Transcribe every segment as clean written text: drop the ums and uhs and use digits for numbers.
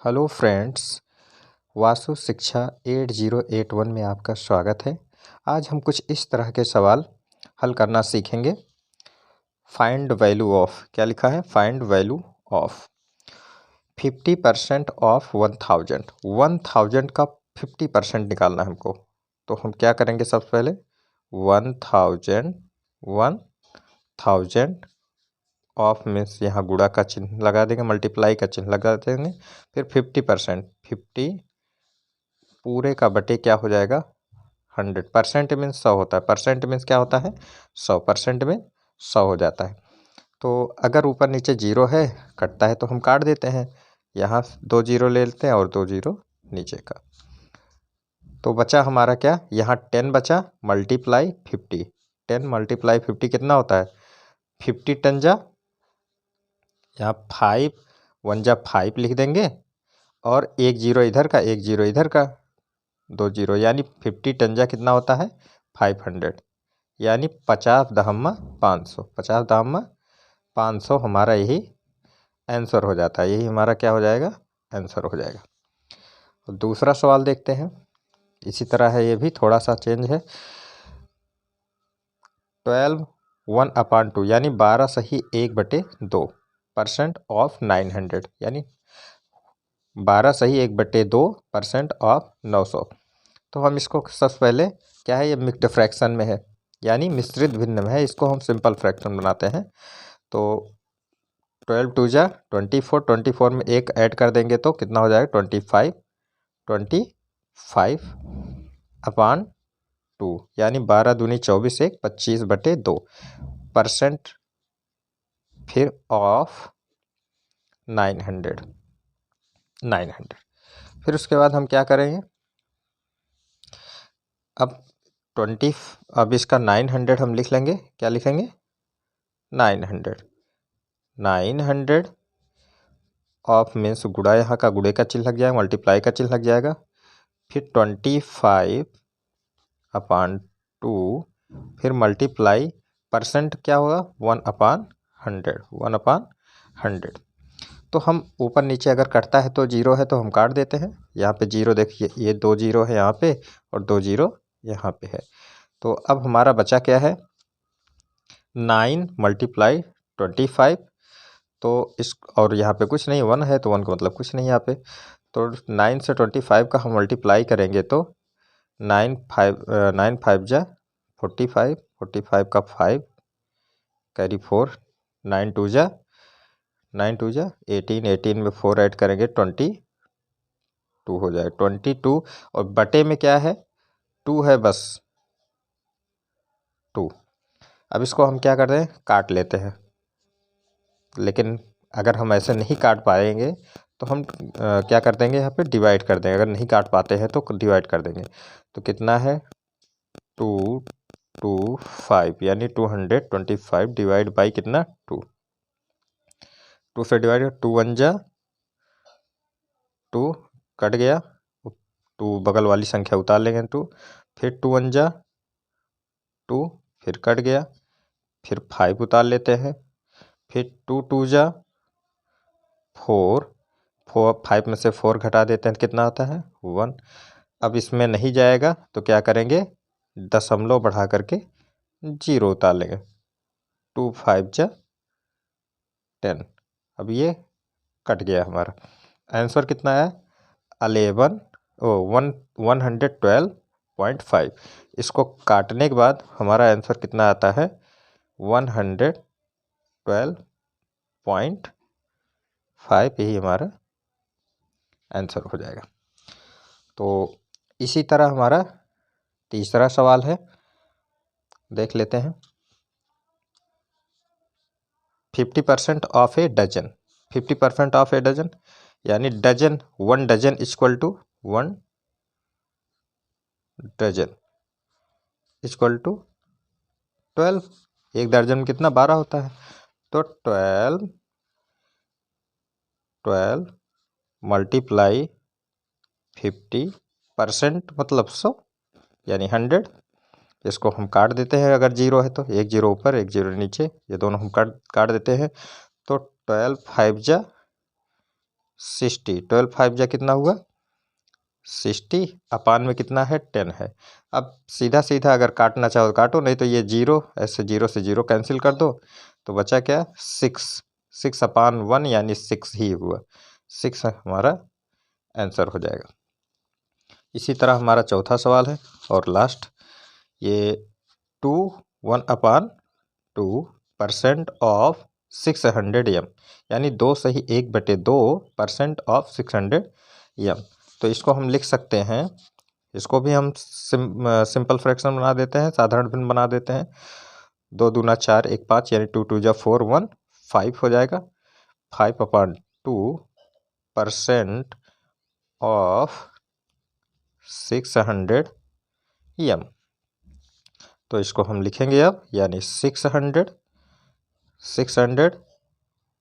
Hello friends, vastu शिक्षा 8081 में आपका स्वागत है। आज हम कुछ इस तरह के सवाल हल करना सीखेंगे। फाइंड वैल्यू ऑफ, क्या लिखा है? Find value of 50% of 1000। 1000 का 50% निकालना है हमको। तो हम क्या करेंगे? सबसे पहले 1000 ऑफ मीन्स यहाँ गुणा का चिन्ह लगा देंगे, मल्टीप्लाई का चिन्ह लगा देंगे, फिर 50%, 50 पूरे का बटे क्या हो जाएगा? 100%। मीन्स 100 होता है। परसेंट मीन्स क्या होता है? 100% में 100 हो जाता है। तो अगर ऊपर नीचे जीरो है, कटता है तो हम काट देते हैं। यहाँ 2 जीरो ले लेते हैं और 2 जीरो नीचे का। तो बचा हमारा क्या? यहाँ 10 बचा, मल्टीप्लाई 50। 10 मल्टीप्लाई 50 कितना होता है? 50 10 जा, यहाँ 5 1 जा 5 लिख देंगे, और 1 जीरो इधर का, 1 जीरो इधर का, 2 जीरो, यानी 50 10 जा कितना होता है? 500, यानी 50 दहम्मा 500। 50 दहम्मा 500 हमारा यही आंसर हो जाता है। यही हमारा क्या हो जाएगा? आंसर हो जाएगा। तो दूसरा सवाल देखते हैं। इसी तरह है, ये भी थोड़ा सा चेंज है। 12 1/2 यानी 12 सही 1/2% ऑफ 900, यानी 12 सही 1/2% ऑफ 900। तो हम इसको सबसे पहले क्या है, ये मिक्स्ड फ्रैक्शन में है, यानी मिश्रित भिन्न में है। इसको हम सिंपल फ्रैक्शन बनाते हैं। तो 12 2 जा 24, 24 में एक ऐड कर देंगे तो कितना हो जाएगा? 25, 25/2, यानी 12 दूनी 24, 1 25/2%, फिर ऑफ 900। फिर उसके बाद हम क्या करेंगे? अब इसका 900 हम लिख लेंगे। क्या लिखेंगे? 900 ऑफ मीन्स गुणा, यहाँ का गुणे का चिन्ह लग जाएगा, मल्टीप्लाई का चिन्ह लग जाएगा, फिर 25/2, फिर मल्टीप्लाई, परसेंट क्या होगा? 1/100। तो हम ऊपर नीचे अगर कटता है तो जीरो है तो हम काट देते हैं। यहाँ पे जीरो देखिए, ये 2 जीरो है यहाँ पे और 2 जीरो यहाँ पे है। तो अब हमारा बचा क्या है? 9 × 25। तो इस, और यहाँ पे कुछ नहीं, 1 है तो 1 का मतलब कुछ नहीं यहाँ पे। तो 9 से 25 का हम मल्टीप्लाई करेंगे तो 9 5 जा 45, 45 का 5 कैरी 4, 9 2 जा 18, 18 में 4 ऐड करेंगे 22 हो जाए, 22। और बटे में क्या है? 2 है बस, 2। अब इसको हम क्या कर रहे हैं? काट लेते हैं। लेकिन अगर हम ऐसे नहीं काट पाएंगे तो हम क्या कर देंगे? यहाँ पे डिवाइड कर देंगे। अगर नहीं काट पाते हैं तो डिवाइड कर देंगे। तो कितना है? 225, यानी 225 डिवाइड बाई कितना? 2। 2 से डिवाइड, 2 1 जा 2, कट गया, 2 बगल वाली संख्या उतार लेंगे 2, फिर 2 1 जा 2, फिर कट गया, फिर 5 उतार लेते हैं, फिर 2 2 जा 4, 5 में से 4 घटा देते हैं, कितना आता है? 1। अब इसमें नहीं जाएगा तो क्या करेंगे? दशमलव बढ़ा करके 0 उतार लेंगे। 2 5 जा 10। अब ये कट गया, हमारा आंसर कितना है? 112.5। इसको काटने के बाद हमारा आंसर कितना आता है? 112.5। यही हमारा आंसर हो जाएगा। तो इसी तरह हमारा तीसरा सवाल है, देख लेते हैं। 50% of a dozen, 50% of a dozen, यानी dozen, 1 dozen equal to 1 dozen equal to 12। एक दर्जन में कितना? 12 होता है। तो 12 मल्टीप्लाई 50% मतलब 100, यानी 100। इसको हम काट देते हैं। अगर जीरो है तो 1 जीरो ऊपर 1 जीरो नीचे, ये दोनों हम काट देते हैं। तो 12 5 जा 60, 12 5 जा कितना हुआ 60, अपान में कितना है 10 है। अब सीधा सीधा अगर काटना चाहो तो काटो, नहीं तो ये 0, ऐसे 0 से 0 कैंसिल कर दो, तो बचा क्या 6 अपान 1 यानी 6 ही हुआ, 6 हमारा आंसर हो जाएगा। इसी तरह हमारा चौथा सवाल है और लास्ट, ये 2 1/2% ऑफ 600 एम, यानी 2 सही 1/2% ऑफ 600 एम। तो इसको हम लिख सकते हैं, इसको भी हम सिंपल फ्रैक्शन बना देते हैं, साधारण भिन्न बना देते हैं। 2 दूना 4 1 5 यानी 2 2 जा 4 1 5 हो जाएगा। 5/2% ऑफ 600 एम, तो इसको हम लिखेंगे अब, यानी 600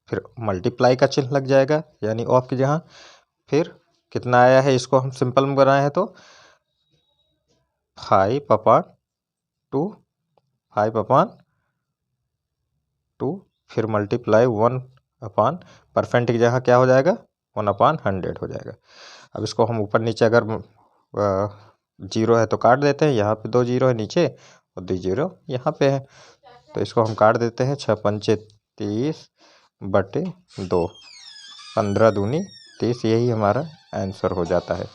फिर मल्टीप्लाई का चिन्ह लग जाएगा, यानी ऑफ की जगह, फिर कितना आया है इसको हम सिंपल में बनाए हैं तो 5/2 फिर मल्टीप्लाई 1 परसेंट की जगह क्या हो जाएगा 1/100 हो जाएगा। अब इसको हम ऊपर नीचे अगर 0 है तो काट देते हैं, यहाँ पे 2 0 है नीचे और 2 0 यहाँ पे है, तो इसको हम काट देते हैं। 6 पंचे 30/2, 15 दूनी 30, यही हमारा आंसर हो जाता है।